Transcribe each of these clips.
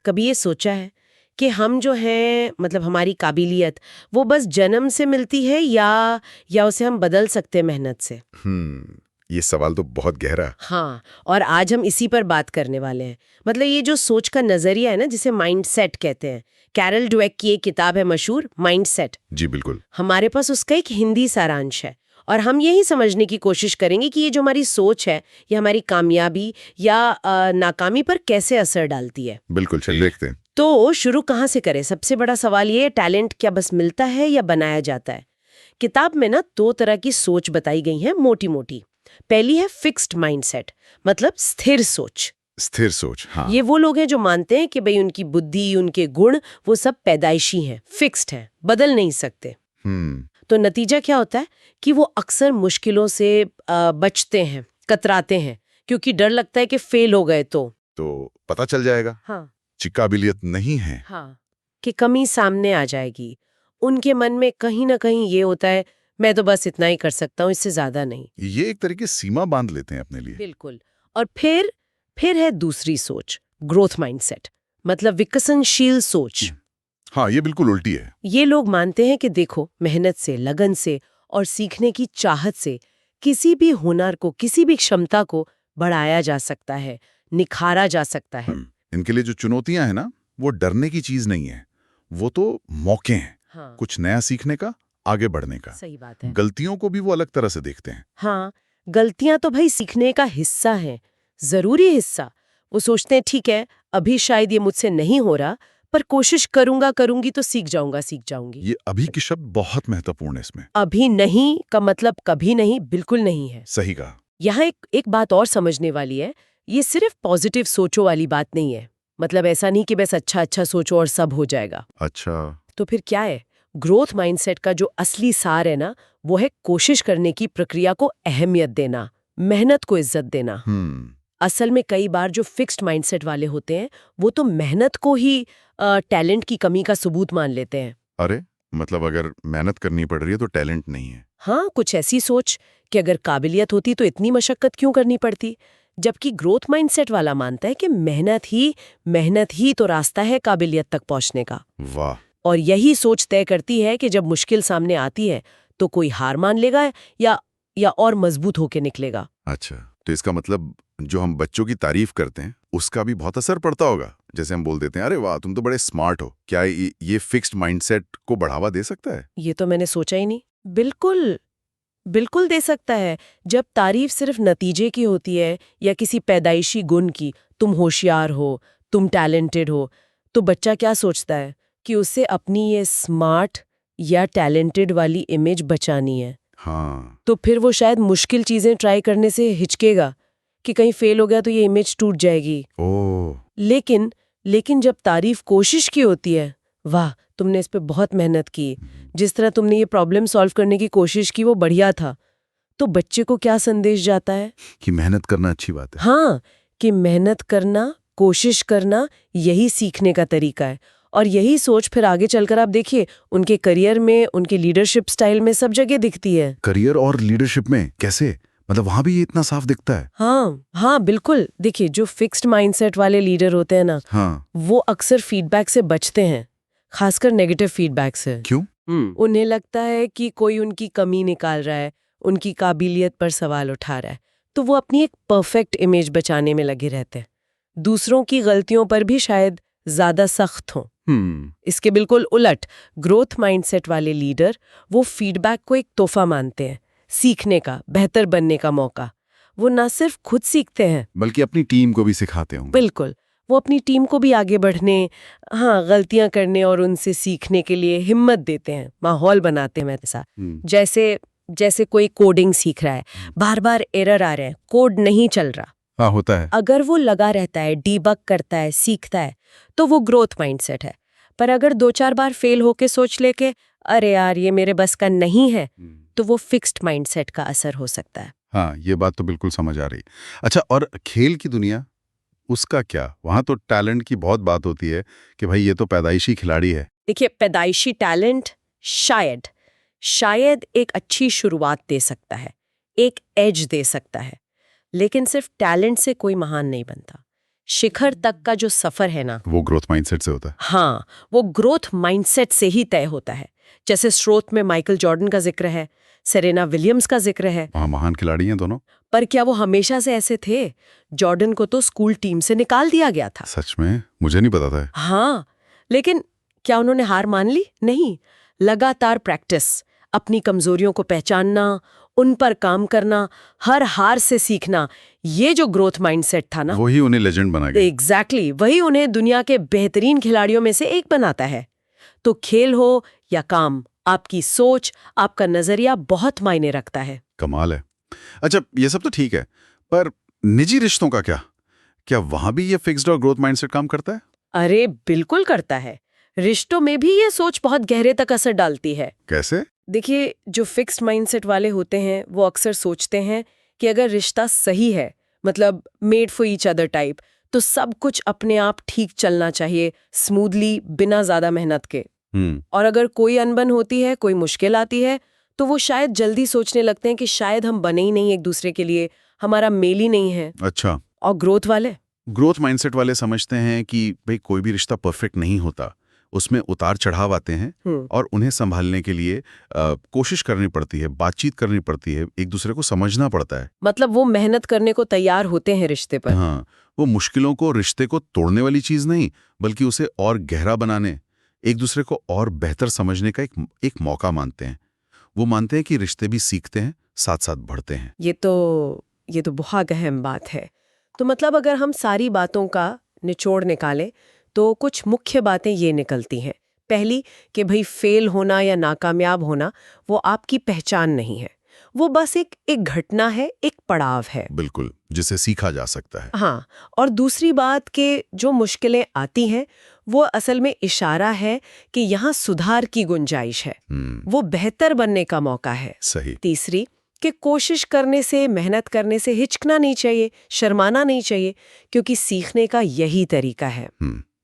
कभी ये सोचा है कि हम जो हैं मतलब हमारी काबिलियत वो बस जन्म से मिलती है या उसे हम बदल सकते हैं मेहनत से? ये सवाल तो बहुत गहरा है। हाँ, और आज हम इसी पर बात करने वाले हैं। मतलब ये जो सोच का नजरिया है ना, जिसे माइंडसेट कहते हैं। कैरल डवेक की एक किताब है मशहूर, माइंडसेट। जी बिल्कुल। हमारे पास उसका एक हिंदी सारांश है और हम यही समझने की कोशिश करेंगे कि ये जो हमारी सोच है ये हमारी कामयाबी या नाकामी पर कैसे असर डालती है। बिल्कुल, चलिए देखते हैं। तो शुरू कहाँ से करें? सबसे बड़ा सवाल ये है, टैलेंट क्या बस मिलता है या बनाया जाता है? किताब में ना 2 तरह की सोच बताई गई है मोटी मोटी। पहली है फिक्स्ड माइंडसेट, मतलब स्थिर सोच। स्थिर सोच, हाँ। ये वो लोग हैं जो मानते हैं कि भाई उनकी बुद्धि, उनके गुण वो सब पैदाइशी हैं, फिक्स्ड हैं, बदल नहीं सकते। तो नतीजा क्या होता है कि वो अक्सर मुश्किलों से बचते हैं, कतराते हैं, क्योंकि डर लगता है कि फेल हो गए तो पता चल जाएगा हाँ कि काबिलियत नहीं है। हाँ कि कमी सामने आ जाएगी। उनके मन में कहीं ना कहीं ये होता है, मैं तो बस इतना ही कर सकता हूँ, इससे ज्यादा नहीं। ये एक तरीके सीमा बांध लेते हैं अपने लिए। बिल्कुल। और फिर है दूसरी सोच, ग्रोथ माइंडसेट, मतलब विकसनशील सोच। हाँ, ये बिल्कुल उल्टी है। ये लोग मानते हैं कि देखो, मेहनत से, लगन से और सीखने की चाहत से किसी भी हुनर को, किसी भी क्षमता को बढ़ाया जा सकता है, निखारा जा सकता है। इनके लिए जो चुनौतियां हैं ना, वो डरने की चीज नहीं है, वो तो मौके हैं। हाँ, कुछ नया सीखने का, आगे बढ़ने का। सही बात है। गलतियों को भी वो अलग तरह से देखते हैं। हाँ, गलतियां तो भाई सीखने का हिस्सा है, जरूरी हिस्सा। वो सोचते हैं ठीक है, अभी शायद ये मुझसे नहीं हो रहा, पर कोशिश करूंगी तो सीख जाऊंगी। ये अभी की शब्द बहुत महत्वपूर्ण है इसमें। अभी नहीं का मतलब कभी नहीं, बिल्कुल नहीं है। सही कहा। यहाँ एक बात और समझने वाली है, ये सिर्फ पॉजिटिव सोचो वाली बात नहीं है। मतलब ऐसा नहीं कि बस अच्छा अच्छा सोचो और सब हो जाएगा। अच्छा। तो फिर क्या है? ग्रोथ माइंडसेट का जो असली सार है ना, वो है कोशिश करने की प्रक्रिया को अहमियत देना, मेहनत को इज्जत देना। असल में कई बार जो फिक्स्ड माइंडसेट वाले होते हैं, वो तो मेहनत को ही टैलेंट की कमी का सबूत मान लेते हैं। अरे, मतलब अगर मेहनत करनी पड़ रही है तो टैलेंट नहीं है। हाँ, कुछ ऐसी सोच कि अगर काबिलियत होती तो इतनी मशक्कत क्यों करनी पड़ती। जबकि ग्रोथ माइंडसेट वाला मानता है कि मेहनत ही तो रास्ता है काबिलियत तक पहुंचने का। वाह। और यही सोच तय करती है कि जब मुश्किल सामने आती है तो कोई हार मान लेगा या और मजबूत होके निकलेगा। अच्छा, तो इसका मतलब जो हम बच्चों की तारीफ करते हैं उसका भी बहुत असर पड़ता होगा। जैसे हम बोल देते हैं, अरे वाह तुम तो बड़े स्मार्ट हो। क्या ये फिक्स्ड माइंडसेट को बढ़ावा दे सकता है? ये तो मैंने सोचा ही नहीं। बिल्कुल, बिल्कुल दे सकता है। जब तारीफ सिर्फ नतीजे की होती है या किसी पैदाइशी गुण की, तुम होशियार हो, तुम टैलेंटेड हो, तो बच्चा क्या सोचता है कि उसे अपनी ये स्मार्ट या टैलेंटेड वाली इमेज बचानी है। हाँ। तो फिर वो शायद मुश्किल चीजें ट्राई करने से हिचकेगा कि कहीं फेल हो गया तो ये इमेज टूट जाएगी। ओह। लेकिन जब तारीफ कोशिश की होती है, वाह तुमने इस पे बहुत मेहनत की, जिस तरह तुमने ये प्रॉब्लम सॉल्व करने की कोशिश की वो बढ़िया था, तो बच्चे को क्या संदेश जाता है कि मेहनत करना अच्छी बात है। हाँ, कि मेहनत करना, कोशिश करना यही सीखने का तरीका है। और यही सोच फिर आगे चलकर आप देखिए उनके करियर में, उनके लीडरशिप स्टाइल में सब जगह दिखती है। करियर और लीडरशिप में कैसे? मतलब वहां भी ये इतना साफ दिखता है? हाँ बिल्कुल। देखिए जो फिक्स्ड माइंडसेट वाले लीडर होते हैं ना, हाँ। वो अक्सर फीडबैक से बचते हैं, खासकर नेगेटिव फीडबैक से। क्यों? उन्हें लगता है कि कोई उनकी कमी निकाल रहा है, उनकी काबिलियत पर सवाल उठा रहा है, तो वो अपनी एक परफेक्ट इमेज बचाने में लगे रहते हैं। दूसरों की गलतियों पर भी शायद ज्यादा सख्त हों। इसके बिल्कुल उलट ग्रोथ माइंडसेट वाले लीडर वो फीडबैक को एक तोहफा मानते हैं, सीखने का, बेहतर बनने का मौका। वो ना सिर्फ खुद सीखते हैं बल्कि अपनी टीम को भी सिखाते होंगे। बिल्कुल, वो अपनी टीम को भी आगे बढ़ने, हाँ गलतियां करने और उनसे सीखने के लिए हिम्मत देते हैं, माहौल बनाते हैं ऐसा। जैसे कोई कोडिंग सीख रहा है, बार बार एरर आ रहे हैं, कोड नहीं चल रहा। हाँ, होता है। अगर वो लगा रहता है, डीबग करता है, सीखता है, तो वो ग्रोथ माइंडसेट है। पर अगर 2-4 बार फेल होके सोच ले के अरे यार ये मेरे बस का नहीं है, तो वो फिक्स्ड माइंडसेट का असर हो सकता है। हाँ, ये बात तो बिल्कुल समझ आ रही। अच्छा, और खेल की दुनिया, उसका क्या? वहां तो टैलेंट की बहुत बात होती है कि भाई ये तो पैदाइशी खिलाड़ी है। देखिए पैदाइशी टैलेंट शायद एक अच्छी शुरुआत दे सकता है, एक एज दे सकता है, लेकिन सिर्फ टैलेंट से कोई महान नहीं बनता। शिखर तक का जो सफर है ना, वो ग्रोथ माइंडसेट से होता है। हाँ, वो ग्रोथ माइंडसेट से ही तय होता है। जैसे स्रोत में माइकल जॉर्डन का जिक्र है, सेरेना विलियम्स का जिक्र है। वहाँ महान खिलाड़ी हैं दोनों। पर क्या वो हमेशा से ऐसे थे? जॉर्डन को तो स्कूल टीम से निकाल दिया गया था। सच में? मुझे नहीं पता था। हाँ, लेकिन क्या उन्होंने हार मान ली? नहीं। लगातार प्रैक्टिस, अपनी कमजोरियों को पहचानना, उन पर काम करना, हर हार से सीखना, ये जो ग्रोथ माइंडसेट था ना, वही उन्हें लेजेंड बना गया। एग्जैक्टली वही उन्हें दुनिया के बेहतरीन खिलाड़ियों में से एक बनाता है। तो खेल हो या काम, आपकी सोच, आपका नजरिया बहुत मायने रखता है। कमाल है। अच्छा, ये सब तो ठीक है, पर निजी रिश्तों का क्या? क्या वहां भी ये फिक्स्ड और ग्रोथ माइंडसेट काम करता है? अरे बिल्कुल करता है। रिश्तों में भी ये सोच बहुत गहरे तक असर डालती है। कैसे? देखिए, जो फिक्स्ड माइंडसेट वाले होते हैं वो अक्सर सोचते हैं कि अगर रिश्ता सही है, मतलब made for each other type, तो सब कुछ अपने आप ठीक चलना चाहिए, स्मूथली, बिना ज्यादा मेहनत के। और अगर कोई अनबन होती है, कोई मुश्किल आती है, तो वो शायद जल्दी सोचने लगते हैं कि शायद हम बने ही नहीं एक दूसरे के लिए, हमारा मेल ही नहीं है। अच्छा। और ग्रोथ माइंडसेट वाले समझते हैं कि भाई कोई भी रिश्ता परफेक्ट नहीं होता, उसमें उतार चढ़ाव आते हैं और उन्हें संभालने के लिए कोशिश करनी पड़ती है, बातचीत करनी पड़ती है, एक दूसरे को समझना पड़ता है। मतलब वो मेहनत करने को तैयार होते हैं रिश्ते पर। हाँ, वो मुश्किलों को रिश्ते को तोड़ने वाली चीज नहीं, बल्कि उसे और गहरा बनाने, एक दूसरे को और बेहतर समझने का एक मौका मानते हैं। वो मानते हैं कि रिश्ते भी सीखते हैं, साथ साथ बढ़ते हैं। ये तो बहुत अहम बात है। तो मतलब अगर हम सारी बातों का निचोड़ निकालें तो कुछ मुख्य बातें ये निकलती हैं। पहली कि भाई फेल होना या नाकामयाब होना वो आपकी पहचान नहीं है, वो बस एक घटना है, एक पड़ाव है। बिल्कुल, जिसे सीखा जा सकता है। हाँ, और दूसरी बात कि जो मुश्किलें आती हैं वो असल में इशारा है कि यहाँ सुधार की गुंजाइश है, वो बेहतर बनने का मौका है। सही। तीसरी कि कोशिश करने से, मेहनत करने से हिचकना नहीं चाहिए, शर्माना नहीं चाहिए, क्योंकि सीखने का यही तरीका है।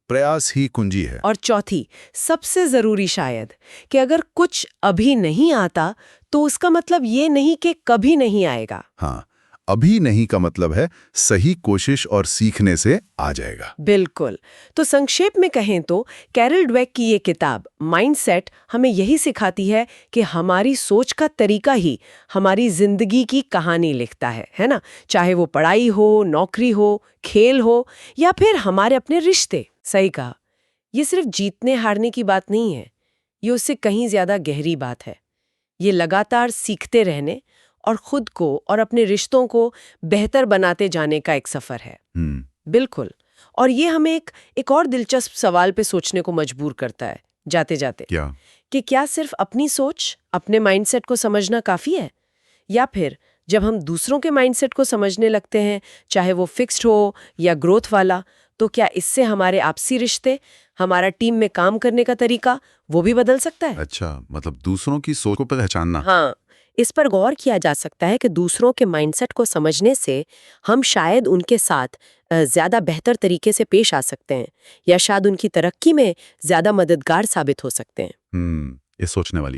प्रयास ही कुंजी है। और चौथी, सबसे जरूरी शायद, कि अगर कुछ अभी नहीं आता तो उसका मतलब ये नहीं कि कभी नहीं आएगा। हाँ, अभी नहीं का मतलब है सही कोशिश और सीखने से आ जाएगा। बिल्कुल। तो संक्षेप में कहें तो कैरल ड्वेक की ये किताब माइंडसेट हमें यही सिखाती है कि हमारी सोच का तरीका ही हमारी जिंदगी की कहानी लिखता है ना? चाहे वो पढ़ाई हो, नौकरी हो, खेल हो या फिर हमारे अपने रिश्ते। सही कहा, ये सिर्फ जीतने हारने की बात नहीं है, ये उससे कहीं ज्यादा गहरी बात है। ये लगातार सीखते रहने और खुद को और अपने रिश्तों को बेहतर बनाते जाने का एक सफर है। बिल्कुल। और ये हमें एक और दिलचस्प सवाल पे सोचने को मजबूर करता है जाते जाते। क्या? कि क्या सिर्फ अपनी सोच, अपने माइंडसेट को समझना काफी है, या फिर जब हम दूसरों के माइंडसेट को समझने लगते हैं, चाहे वो फिक्स्ड हो या ग्रोथ वाला, तो क्या इससे हमारे आपसी रिश्ते, हमारा टीम में काम करने का तरीका वो भी बदल सकता है? अच्छा, मतलब दूसरों की सोच को पहचानना। हाँ, इस पर गौर किया जा सकता है कि दूसरों के माइंडसेट को समझने से हम शायद उनके साथ ज्यादा बेहतर तरीके से पेश आ सकते हैं, या शायद उनकी तरक्की में ज्यादा मददगार साबित हो सकते हैं। ये सोचने वाली